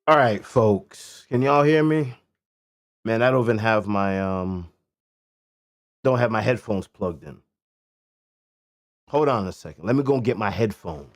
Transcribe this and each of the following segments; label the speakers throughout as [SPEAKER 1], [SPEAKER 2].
[SPEAKER 1] All right, folks. Can y'all hear me? Man, I don't even have my don't have my headphones plugged in. Hold on a second. Let me go and get my headphones.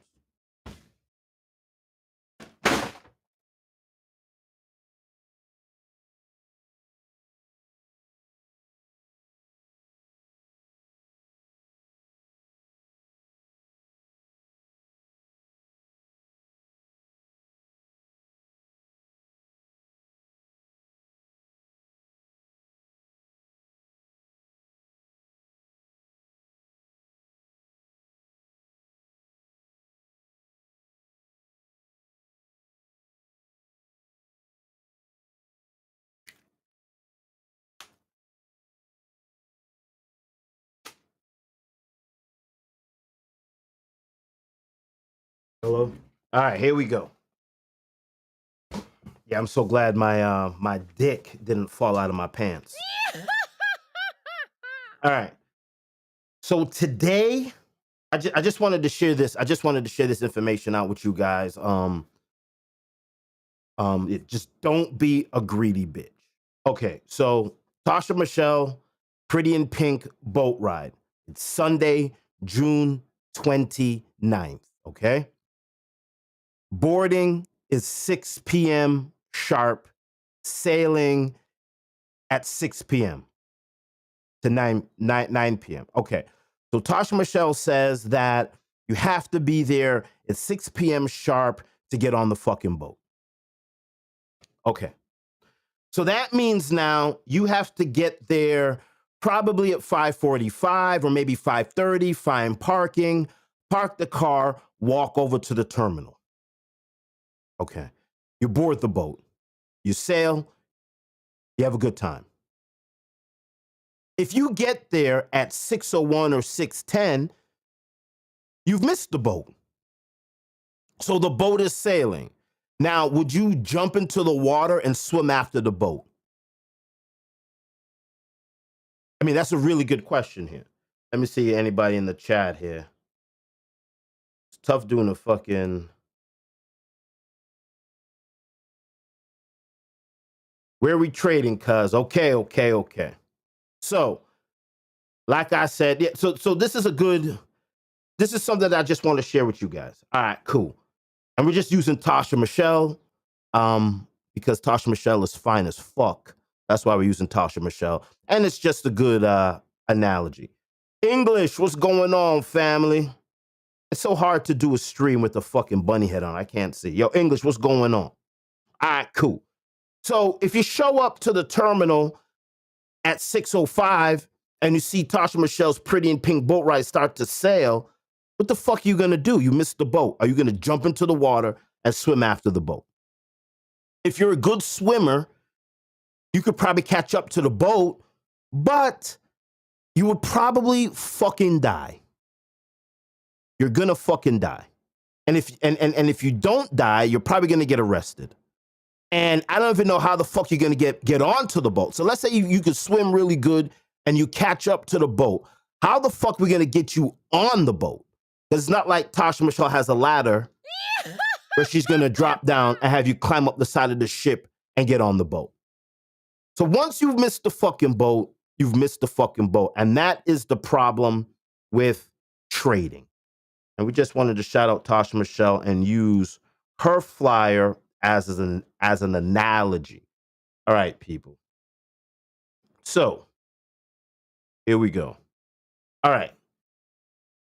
[SPEAKER 1] Hello? All right, here we go. Yeah, I'm so glad my dick didn't fall out of my pants. All right. So today I just wanted to share this. I just wanted to share this information out with you guys. Just don't be a greedy bitch. Okay, so Tasha Michelle, Pretty in Pink boat ride. It's Sunday, June 29th. Okay. Boarding is 6 p.m. sharp, sailing at 6 p.m. to 9 p.m. Okay. So Tasha Michelle says that you have to be there at 6 p.m. sharp to get on the fucking boat. Okay. So that means now you have to get there probably at 5:45 or maybe 5:30, find parking, park the car, walk over to the terminal. Okay. You board the boat. You sail, you have a good time. If you get there at 6:01 or 6:10, you've missed the boat. So the boat is sailing. Now, would you jump into the water and swim after the boat? I mean, that's a really good question here. Let me see anybody in the chat here. It's tough doing a fucking. Where are we trading, cuz? Okay. So, like I said, yeah, so this is something that I just want to share with you guys. All right, cool. And we're just using Tasha Michelle, because Tasha Michelle is fine as fuck. That's why we're using Tasha Michelle. And it's just a good analogy. English, what's going on, family? It's so hard to do a stream with a fucking bunny head on. I can't see. Yo, English, what's going on? All right, cool. So if you show up to the terminal at 6:05 and you see Tasha Michelle's Pretty in Pink boat ride start to sail, what the fuck are you gonna do? You missed the boat. Are you gonna jump into the water and swim after the boat? If you're a good swimmer, you could probably catch up to the boat, but you would probably fucking die. You're gonna fucking die. And if you don't die, you're probably gonna get arrested. And I don't even know how the fuck you're gonna get onto the boat. So let's say you could swim really good and you catch up to the boat. How the fuck we gonna get you on the boat? Because it's not like Tasha Michelle has a ladder where she's gonna drop down and have you climb up the side of the ship and get on the boat. So once you've missed the fucking boat, you've missed the fucking boat. And that is the problem with trading. And we just wanted to shout out Tasha Michelle and use her flyer as an analogy. All right, people. So here we go. All right.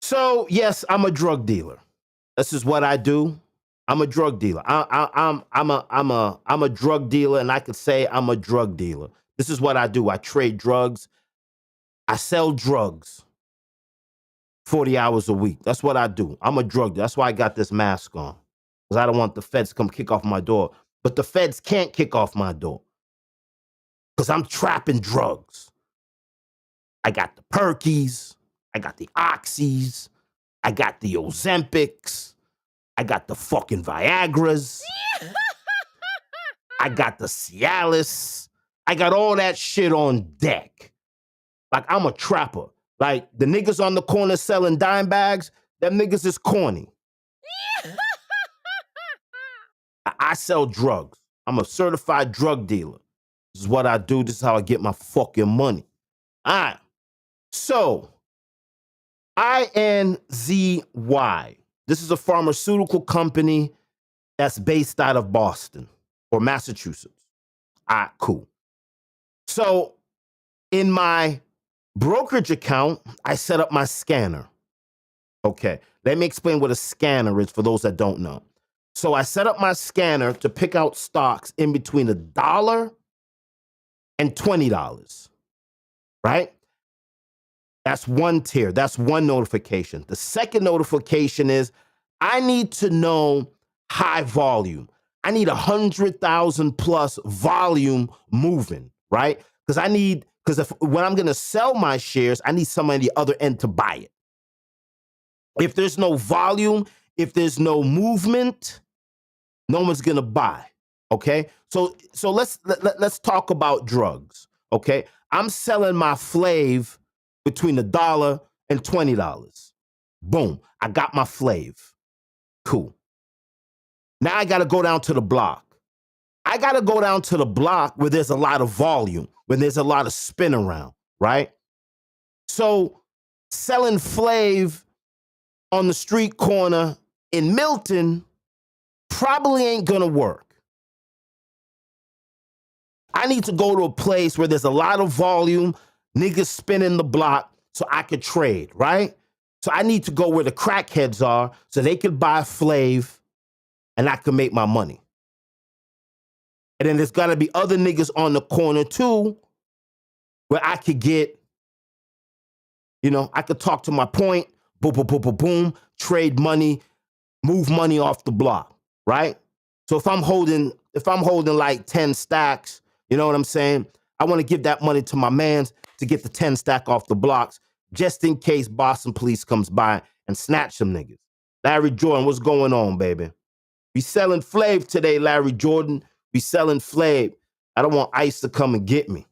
[SPEAKER 1] So yes, I'm a drug dealer. This is what I do. I'm a drug dealer. I'm a drug dealer, and I could say I'm a drug dealer. This is what I do. I trade drugs. I sell drugs 40 hours a week. That's what I do. I'm a drug dealer. That's why I got this mask on. Because I don't want the feds to come kick off my door. But the feds can't kick off my door. Because I'm trapping drugs. I got the Perkies. I got the Oxys. I got the Ozempics. I got the fucking Viagras. I got the Cialis. I got all that shit on deck. Like, I'm a trapper. Like, the niggas on the corner selling dime bags, them niggas is corny. I sell drugs. I'm a certified drug dealer. This is what I do. This is how I get my fucking money. All right. So, INZY. This is a pharmaceutical company that's based out of Boston or Massachusetts. All right, cool. So, in my brokerage account, I set up my scanner. Okay, let me explain what a scanner is for those that don't know. So I set up my scanner to pick out stocks in between $1 and $20, right? That's one tier. That's one notification. The second notification is I need to know high volume. I need 100,000 plus volume moving, right? Because when I'm going to sell my shares, I need someone on the other end to buy it. If there's no volume, if there's no movement, no one's gonna buy. Okay, so let's talk about drugs. Okay, I'm selling my Flav between $1 and $20. Boom, I got my Flav. Cool. Now I got to go down to the block. I got to go down to the block where there's a lot of volume, where there's a lot of spin around, right? So selling Flav on the street corner in Milton probably ain't gonna work. I need to go to a place where there's a lot of volume, niggas spinning the block so I could trade, right? So I need to go where the crackheads are so they could buy Flav and I can make my money. And then there's gotta be other niggas on the corner too where I could get, I could talk to my point, boom, boom, boom, boom, boom, trade money, move money off the block, right? So if I'm holding like 10 stacks, you know what I'm saying? I want to give that money to my mans to get the 10 stack off the blocks, just in case Boston police comes by and snatch some niggas. Larry Jordan, what's going on, baby? We selling Flav today, Larry Jordan. We selling Flav. I don't want ICE to come and get me.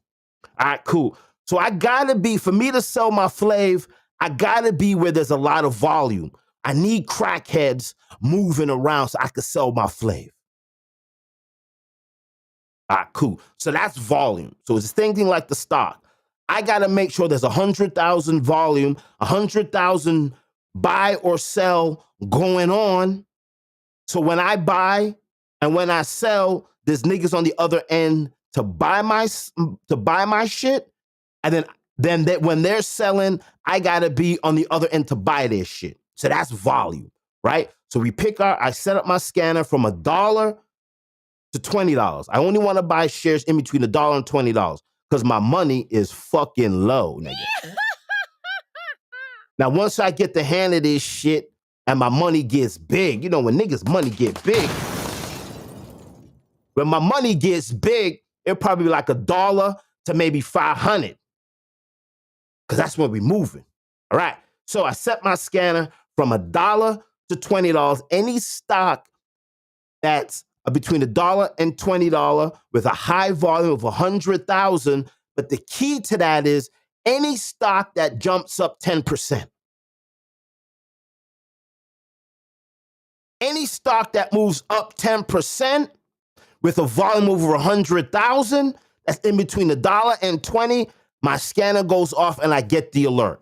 [SPEAKER 1] All right, cool. So for me to sell my Flav, I gotta be where there's a lot of volume. I need crackheads moving around so I can sell my Flav. All right, cool. So that's volume. So it's the same thing like the stock. I gotta make sure there's 100,000 volume, 100,000 buy or sell going on. So when I buy and when I sell, there's niggas on the other end to buy my shit, and then when they're selling, I gotta be on the other end to buy their shit. So that's volume, right? So I set up my scanner from $1 to $20. I only want to buy shares in between $1 and $20 because my money is fucking low, nigga. Now, once I get the hand of this shit and my money gets big, when niggas' money get big, when my money gets big, it'll probably be like $1 to maybe 500. Because that's when we moving. All right. So I set my scanner from $1 to $20. Any stock that's between $1 and $20 with a high volume of 100,000. But the key to that is any stock that jumps up 10%. Any stock that moves up 10% with a volume over 100,000, that's in between $1 and $20, my scanner goes off and I get the alert.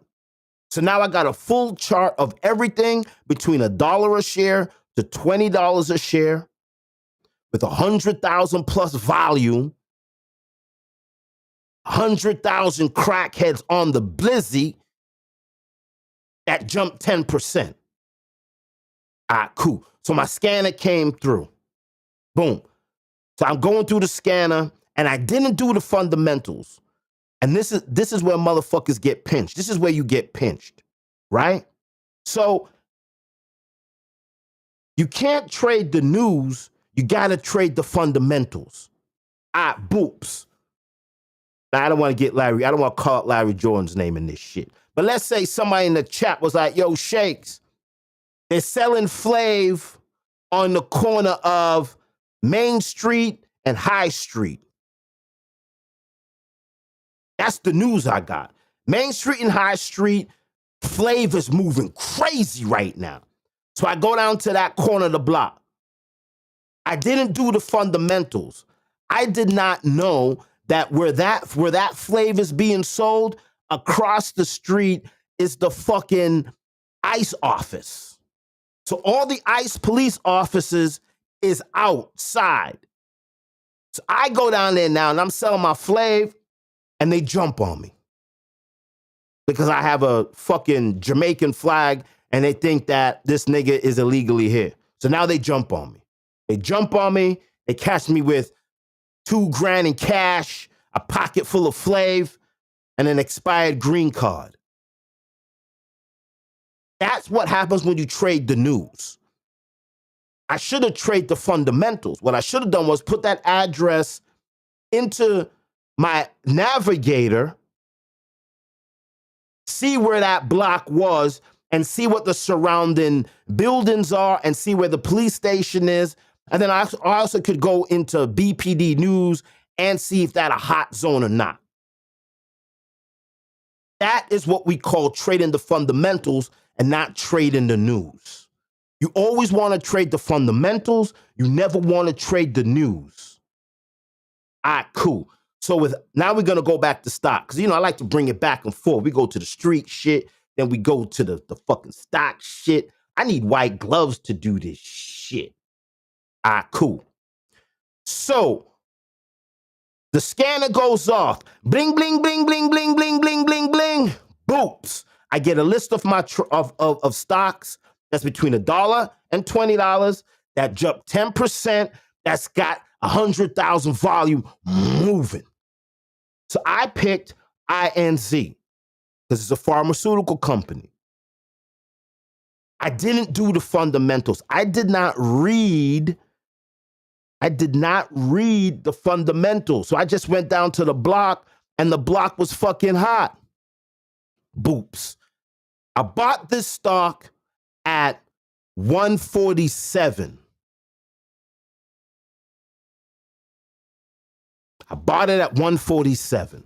[SPEAKER 1] So now I got a full chart of everything between $1 a share to $20 a share with 100,000 plus volume, 100,000 crackheads on the blizzy that jumped 10%. All right, cool. So my scanner came through. Boom. So I'm going through the scanner and I didn't do the fundamentals. And this is where motherfuckers get pinched. This is where you get pinched, right? So you can't trade the news. You got to trade the fundamentals. Boops. Now, I don't want to call out Larry Jordan's name in this shit. But let's say somebody in the chat was like, yo, Shakes, they're selling Flav on the corner of Main Street and High Street. That's the news I got. Main Street and High Street, Flav is moving crazy right now. So I go down to that corner of the block. I didn't do the fundamentals. I did not know that where that flavor is being sold across the street is the fucking ICE office. So all the ICE police officers is outside. So I go down there now and I'm selling my flav and they jump on me because I have a fucking Jamaican flag and they think that this nigga is illegally here. So now they jump on me. They jump on me. They catch me with $2 grand in cash, a pocket full of flav, and an expired green card. That's what happens when you trade the news. I should have traded the fundamentals. What I should have done was put that address into my navigator, see where that block was, and see what the surrounding buildings are, and see where the police station is. And then I also could go into BPD News and see if that's a hot zone or not. That is what we call trading the fundamentals and not trading the news. You always want to trade the fundamentals. You never want to trade the news. All right, cool. So now we're going to go back to stock. Because, I like to bring it back and forth. We go to the street shit. Then we go to the fucking stock shit. I need white gloves to do this shit. All right, cool. So the scanner goes off. Bling, bling, bling, bling, bling, bling, bling, bling, bling. Boops. I get a list of my of stocks that's between $1 and $20 that jumped 10%. That's got 100,000 volume moving. So I picked INZ because it's a pharmaceutical company. I didn't do the fundamentals. I did not read the fundamentals. So I just went down to the block and the block was fucking hot. Boops. I bought this stock at 147. I bought it at 147.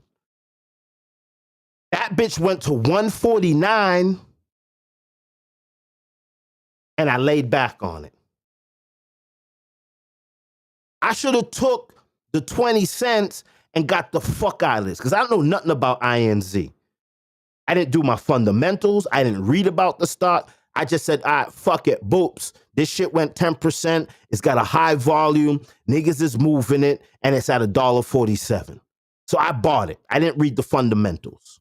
[SPEAKER 1] That bitch went to 149 and I laid back on it. I should have took the 20 cents and got the fuck out of this because I don't know nothing about INZ. I didn't do my fundamentals. I didn't read about the stock. I just said, all right, fuck it, boops. This shit went 10%. It's got a high volume. Niggas is moving it, and it's at $1.47. So I bought it. I didn't read the fundamentals.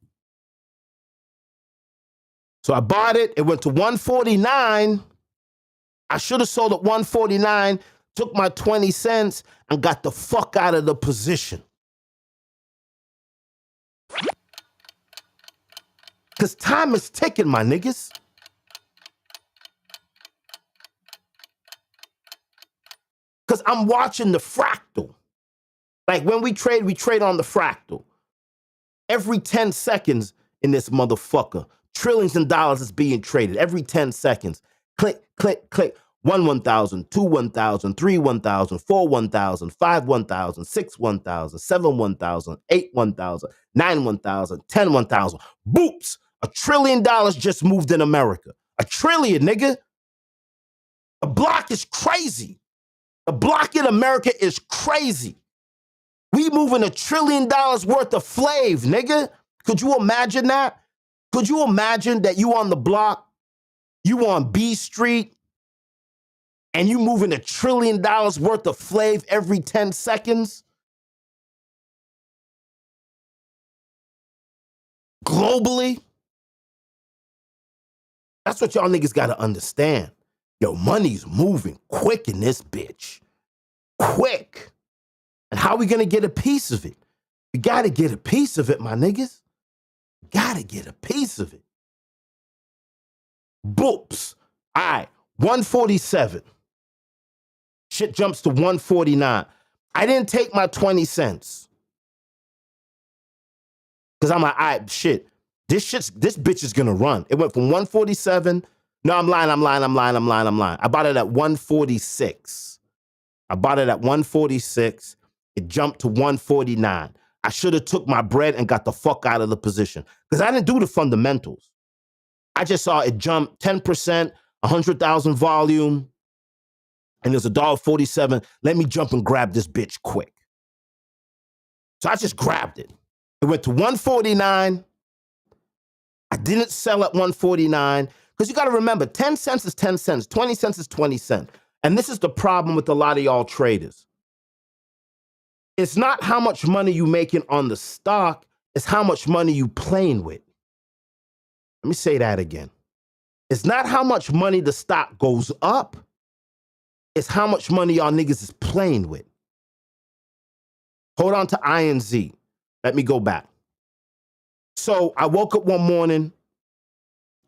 [SPEAKER 1] So I bought it. It went to 149. I should have sold at 149, took my 20 cents, and got the fuck out of the position. Because time is ticking, my niggas. Because I'm watching the fractal. Like when we trade on the fractal. Every 10 seconds in this motherfucker, trillions of dollars is being traded. Every 10 seconds. Click, click, click. 1 1,000, 2 1,000, 3 1,000, 4 1,000, 5 1,000, 6 1,000, 7 1,000, 8 1,000, 9 1,000, 10 1,000. Boops! $1 trillion just moved in America. $1 trillion, nigga. The block is crazy. The block in America is crazy. We moving $1 trillion worth of flav, nigga. Could you imagine that? Could you imagine that you on the block, you on B Street, and you moving $1 trillion worth of flav every 10 seconds? Globally? That's what y'all niggas gotta understand. Yo, money's moving quick in this bitch. Quick. And how we gonna get a piece of it? We gotta get a piece of it, my niggas. Gotta get a piece of it. Boops. All right, 147. Shit jumps to 149. I didn't take my 20 cents. Because I'm like, all right, shit. This bitch is gonna run. It went from 147. No, I'm lying. I bought it at 146. It jumped to 149. I should have took my bread and got the fuck out of the position. Because I didn't do the fundamentals. I just saw it jump 10%, 100,000 volume. and there's $1.47. Let me jump and grab this bitch quick. So I just grabbed it. It went to $1.49. I didn't sell at $1.49 because you got to remember, 10 cents is 10 cents, 20 cents is 20 cents. And this is the problem with a lot of y'all traders. It's not how much money you making on the stock, it's how much money you playing with. Let me say that again. It's not how much money the stock goes up, it's how much money y'all niggas is playing with. Hold on to INZ. Let me go back. So I woke up one morning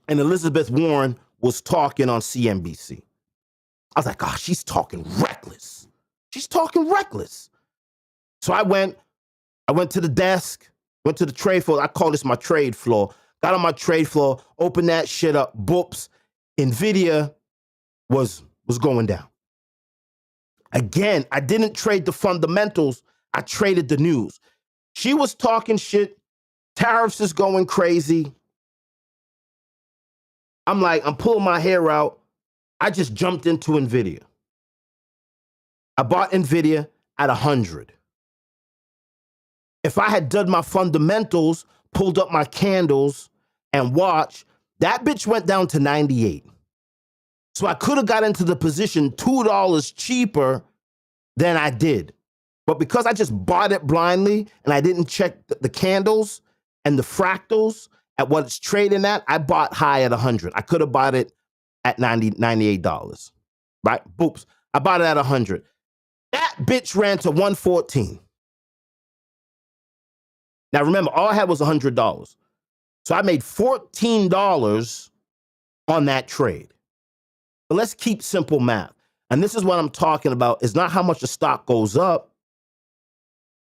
[SPEAKER 1] and Elizabeth Warren was talking on CNBC. I was like, oh, she's talking reckless. She's talking reckless. So I went to the desk, went to the trade floor. I call this my trade floor. Got on my trade floor, opened that shit up. Boops. NVIDIA was going down. Again, I didn't trade the fundamentals. I traded the news. She was talking shit. Tariffs is going crazy. I'm like, I'm pulling my hair out. I just jumped into NVIDIA. I bought NVIDIA at 100. If I had done my fundamentals, pulled up my candles and watched, that bitch went down to 98. So I could have got into the position $2 cheaper than I did. But because I just bought it blindly and I didn't check the candles and the fractals at what it's trading at, I bought high at 100. I could have bought it at $98, right? Boops. I bought it at 100. That bitch ran to 114. Now remember, all I had was $100. So I made $14 on that trade. But let's keep simple math. And this is what I'm talking about. It's not how much the stock goes up.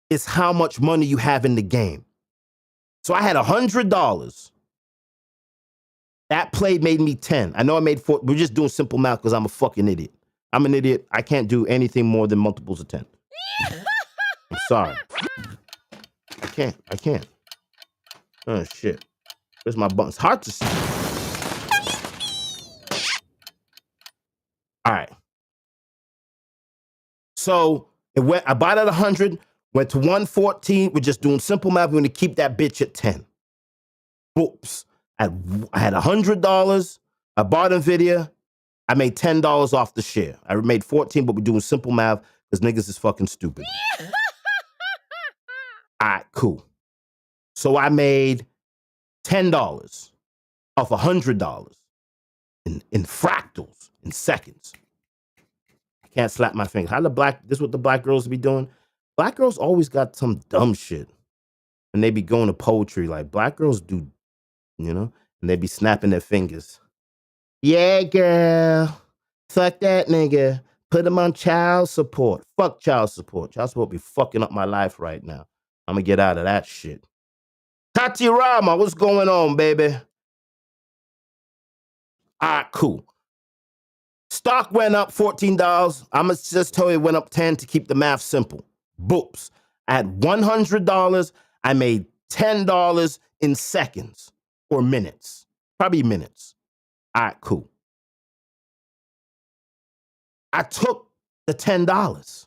[SPEAKER 1] It's how much money you have in the game. So I had $100. That play made me 10. I know I made 4. We're just doing simple math because I'm a fucking idiot. I'm an idiot. I can't do anything more than multiples of 10. I'm sorry. I can't. Oh, shit. Where's my button? It's hard to see. All right. So I bought at 100, went to 114. We're just doing simple math. We're going to keep that bitch at 10. Whoops. I had $100. I bought NVIDIA. I made $10 off the share. I made 14, but we're doing simple math because niggas is fucking stupid. All right, cool. So I made $10 off $100 in fractals in seconds. I can't slap my finger. This is what the black girls be doing? Black girls always got some dumb shit. And they be going to poetry like black girls do, and they be snapping their fingers. Yeah, girl. Fuck that nigga. Put him on child support. Fuck child support. Child support be fucking up my life right now. I'm gonna get out of that shit. Tati Rama, what's going on, baby? All right, cool. Stock went up $14. I'm gonna just tell you it went up 10 to keep the math simple. Boops. At $100, I made $10 in seconds or minutes. Probably minutes. All right, cool. I took the $10.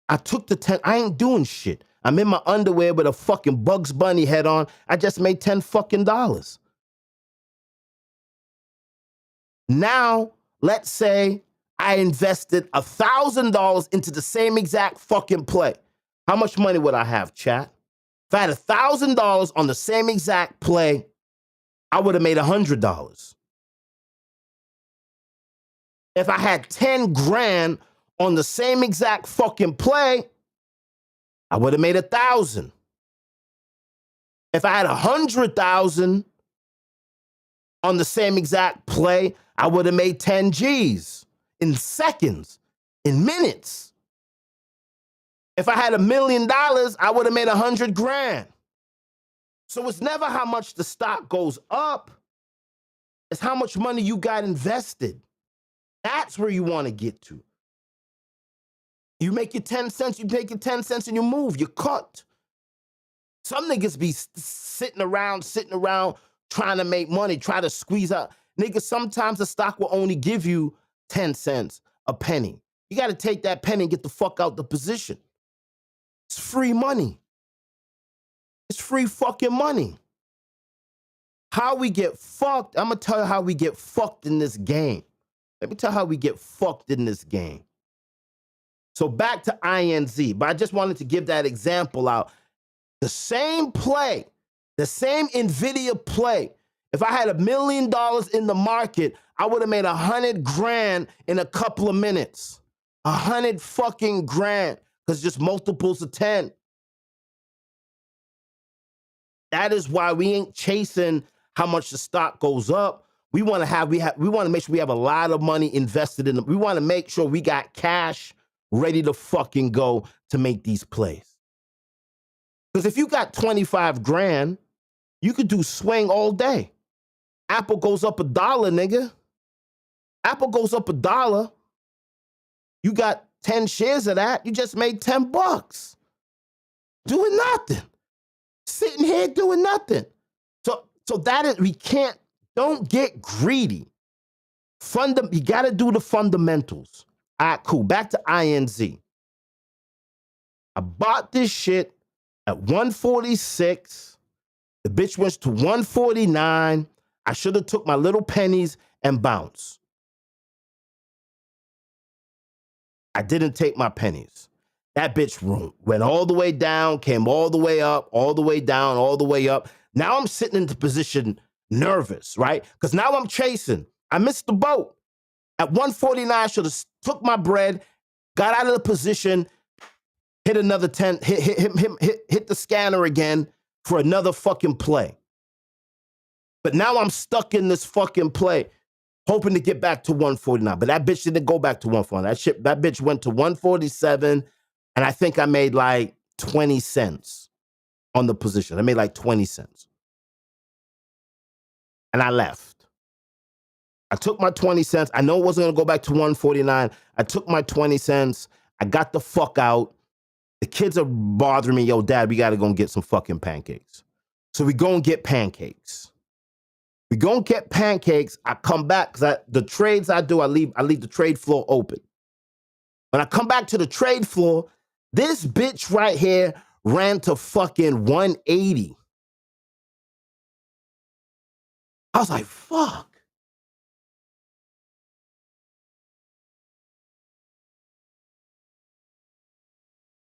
[SPEAKER 1] I took the 10. I ain't doing shit. I'm in my underwear with a fucking Bugs Bunny head on. I just made $10 fucking dollars. Now, let's say I invested $1,000 into the same exact fucking play. How much money would I have, chat? If I had $1,000 on the same exact play, I would have made $100. If I had 10 grand on the same exact fucking play, I would have made 1,000. If I had 100,000 on the same exact play, I would have made 10 G's in seconds, in minutes. If I had $1 million, I would have made 100 grand. So it's never how much the stock goes up. It's how much money you got invested. That's where you want to get to. You make your 10 cents, you take your 10 cents and you move, you cut. Some niggas be sitting around trying to make money, try to squeeze out. Niggas, sometimes the stock will only give you 10 cents, a penny. You got to take that penny and get the fuck out the position. It's free money. It's free fucking money. How we get fucked, I'm going to tell you how we get fucked in this game. Let me tell you how we get fucked in this game. So back to INZ, but I just wanted to give that example out. The same play, the same NVIDIA play, if I had $1 million in the market, I would have made 100 grand in a couple of minutes. 100 fucking grand, because just multiples of 10. That is why we ain't chasing how much the stock goes up. We want to make sure we have a lot of money invested in them. We want to make sure we got cash ready to fucking go to make these plays. Because if you got 25 grand, you could do swing all day. Apple goes up $1, nigga. Apple goes up $1. You got 10 shares of that. You just made $10. Doing nothing. Sitting here doing nothing. So that is, don't get greedy. You got to do the fundamentals. All right, cool. Back to INZ. I bought this shit at 146. The bitch went to 149. I should have took my little pennies and bounced. I didn't take my pennies. That bitch went all the way down, came all the way up, all the way down, all the way up. Now I'm sitting in the position nervous, right? Because now I'm chasing. I missed the boat. At 149, I should have took my bread, got out of the position, hit another 10, hit the scanner again for another fucking play. But now I'm stuck in this fucking play, hoping to get back to 149. But that bitch didn't go back to 149. That bitch went to 147, and I think I made like 20 cents on the position. I made like 20 cents. And I left. I took my 20 cents. I know it wasn't going to go back to 149. I took my 20 cents. I got the fuck out. The kids are bothering me. Yo, Dad, we got to go and get some fucking pancakes. So we go and get pancakes. We go and get pancakes. I come back because the trades I do, I leave the trade floor open. When I come back to the trade floor, this bitch right here ran to fucking 180. I was like, fuck.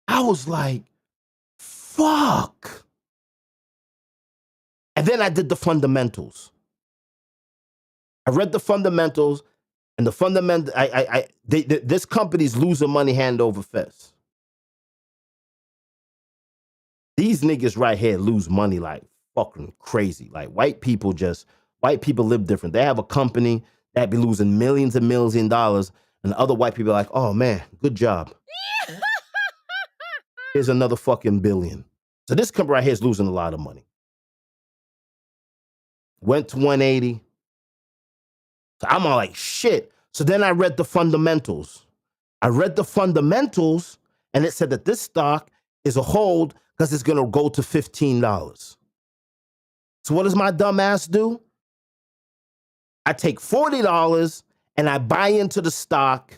[SPEAKER 1] I was like, fuck. And then I did the fundamentals. I read the fundamentals, and the fundamental. This company's losing money hand over fist. These niggas right here lose money like fucking crazy. Like white people live different. They have a company that be losing millions and millions of dollars, and the other white people are like, oh man, good job. Here's another fucking billion. So this company right here is losing a lot of money. Went to 180. So I'm all like, shit. So then I read the fundamentals. And it said that this stock is a hold because it's going to go to $15. So what does my dumb ass do? I take $40 and I buy into the stock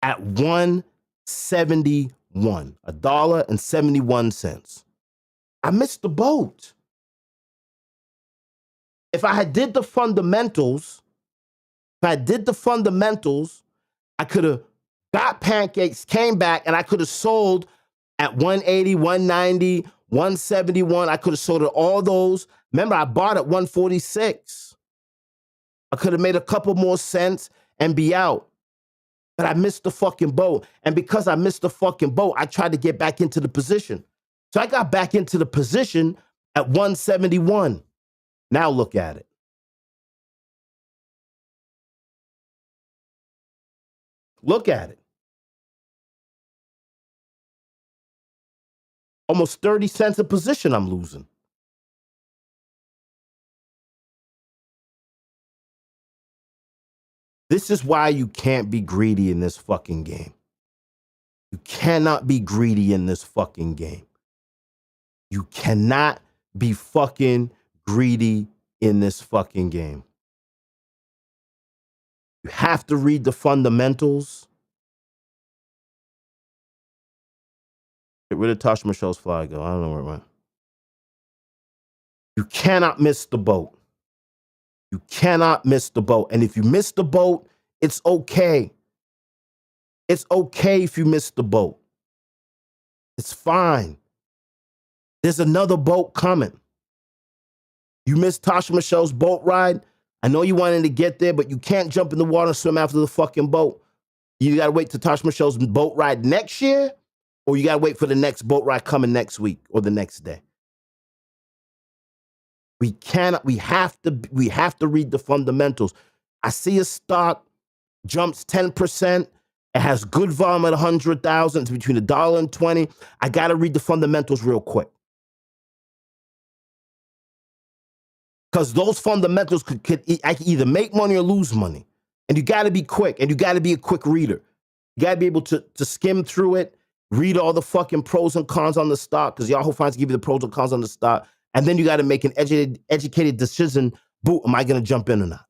[SPEAKER 1] at $1.71, $1.71. I missed the boat. If I had did the fundamentals, I could have got pancakes, came back, and I could have sold at 180, 190, 171. I could have sold at all those. Remember, I bought at 146. I could have made a couple more cents and be out. But I missed the fucking boat. And because I missed the fucking boat, I tried to get back into the position. So I got back into the position at 171. Now look at it. Look at it. Almost 30 cents a position I'm losing. This is why you can't be greedy in this fucking game. You cannot be greedy in this fucking game. You cannot be fucking greedy in this fucking game. You have to read the fundamentals. Get rid of Tasha Michelle's flag, though. I don't know where it went. You cannot miss the boat. You cannot miss the boat. And if you miss the boat, it's okay. It's okay if you miss the boat. It's fine. There's another boat coming. You missed Tasha Michelle's boat ride. I know you wanted to get there, but you can't jump in the water and swim after the fucking boat. You got to wait till Tasha Michelle's boat ride next year, or you got to wait for the next boat ride coming next week or the next day. We have to read the fundamentals. I see a stock jumps 10%. It has good volume at 100,000. It's between $1 and 20. I got to read the fundamentals real quick. Because those fundamentals I can either make money or lose money. And you got to be quick, and you got to be a quick reader. You got to be able to skim through it, read all the fucking pros and cons on the stock, because Yahoo Finance give you the pros and cons on the stock. And then you got to make an educated decision. Boo, am I going to jump in or not?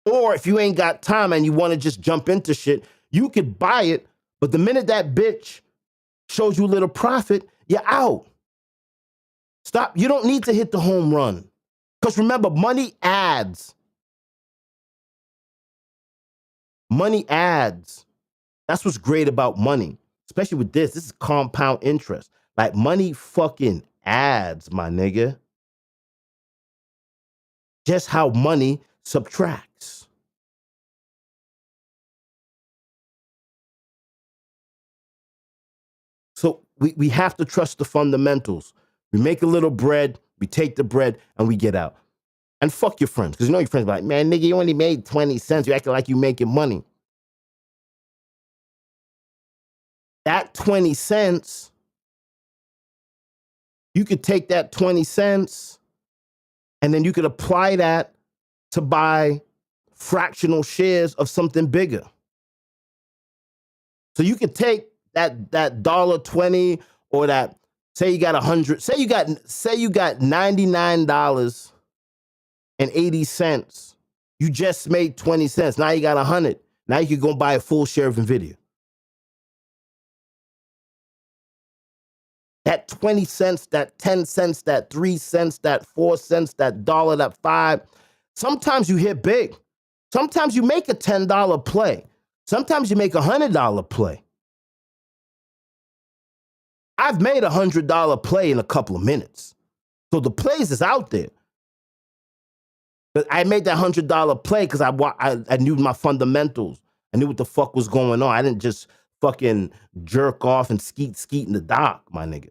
[SPEAKER 1] Or if you ain't got time and you want to just jump into shit, you could buy it. But the minute that bitch shows you a little profit, you're out. Stop. You don't need to hit the home run. Because remember, money adds. Money adds. That's what's great about money, especially with this. This is compound interest. Like, money fucking adds, my nigga. Just how money subtracts. So we have to trust the fundamentals. We make a little bread, we take the bread, and we get out. And fuck your friends, because you know your friends are like, man, nigga, you only made 20 cents. You acting like you making money. That 20 cents, you could take that 20 cents and then you could apply that to buy fractional shares of something bigger. So you could take that $1.20 or that, say you got 100, say you got $99.80. You just made 20 cents. Now you got 100. Now you could go buy a full share of NVIDIA. That 20 cents, that 10 cents, that 3 cents, that 4 cents, that dollar, that 5. Sometimes you hit big. Sometimes you make a $10 play. Sometimes you make a $100 play. I've made a $100 play in a couple of minutes. So the plays is out there. But I made that $100 play because I knew my fundamentals. I knew what the fuck was going on. I didn't just fucking jerk off and skeet in the dock, my nigga.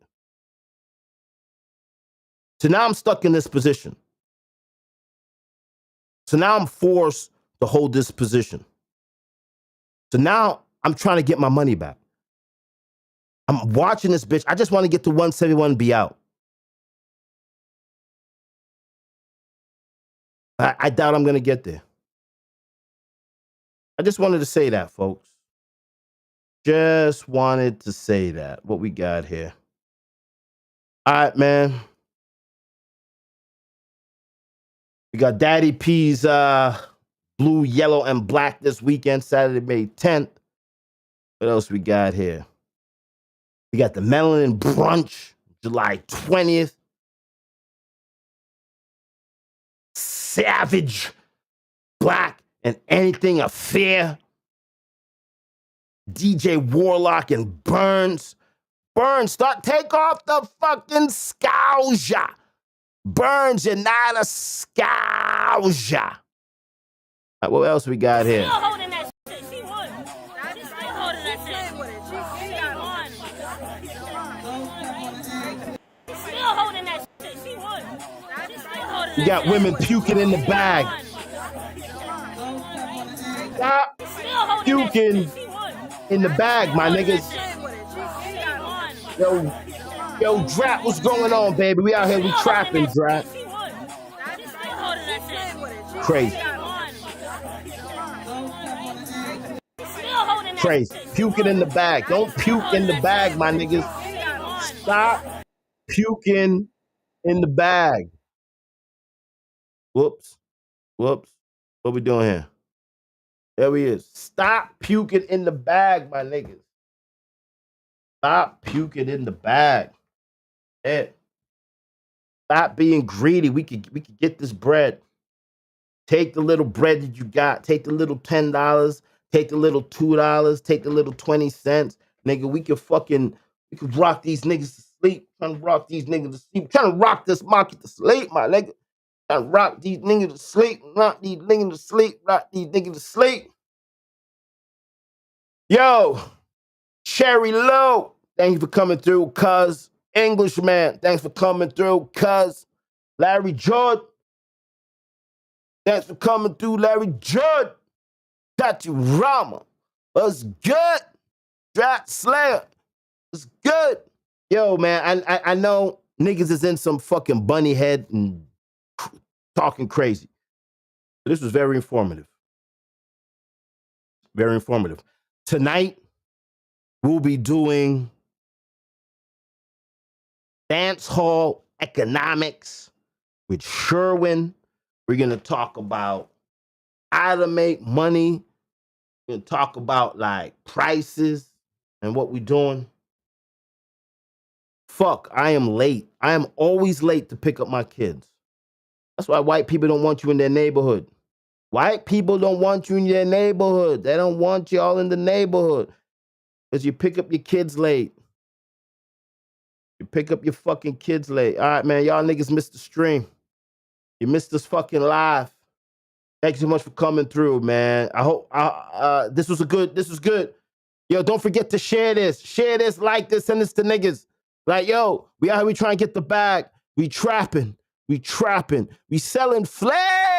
[SPEAKER 1] So now I'm stuck in this position. So now I'm forced to hold this position. So now I'm trying to get my money back. I'm watching this bitch. I just want to get to 171 and be out. I doubt I'm going to get there. I just wanted to say that, folks. Just wanted to say that. What we got here. All right, man. We got Daddy P's blue, yellow, and black this weekend, Saturday, May 10th. What else we got here? We got the Melanin Brunch, July 20th. Savage, Black, and Anything Affair. DJ Warlock and Burns. Burns, take off the fucking scouser. Burns, you're not a scouser. Right, what else we got here?
[SPEAKER 2] Still holding that shit. She won. She's still holding that shit. Still holding that shit. She won. She's still holding that
[SPEAKER 1] You got women puking in the bag. Stop puking in the bag, my niggas. Yo, Drap, what's going on, baby? We out here, we trapping, Drap. Crazy. Crazy. Puking in the bag. Don't puke in the bag, my niggas. Stop puking in the bag. Whoops. Whoops. What we doing here? There he is. Stop puking in the bag, my niggas. Stop puking in the bag. Yeah. Stop being greedy. We could get this bread. Take the little bread that you got. Take the little $10. Take the little $2. Take the little 20 cents. Nigga, we could rock these niggas to sleep. Trying to rock these niggas to sleep. Trying to rock this market to sleep, my nigga. Trying to rock these niggas to sleep. Rock these niggas to sleep. Rock these niggas to sleep. Yo, Cherry Low, thank you for coming through, cuz. Englishman, thanks for coming through, cuz. Larry Judd, thanks for coming through, Larry Judd. Tati Rama, what's good? Drat Slayer, what's good? Yo, man, I know niggas is in some fucking bunny head and talking crazy. This was very informative. Very informative. Tonight, we'll be doing dance hall economics with Sherwin. We're going to talk about how to make money. We're going to talk about like prices and what we're doing. Fuck, I am late. I am always late to pick up my kids. That's why white people don't want you in their neighborhood. White people don't want you in their neighborhood. They don't want y'all in the neighborhood because you pick up your kids late. You pick up your fucking kids late. All right, man, y'all niggas missed the stream. You missed this fucking live. Thank you so much for coming through, man. I hope this was good. Yo, don't forget to share this. Share this, like this, send this to niggas. Like, yo, we out here, we trying to get the bag. We trapping. We selling flags.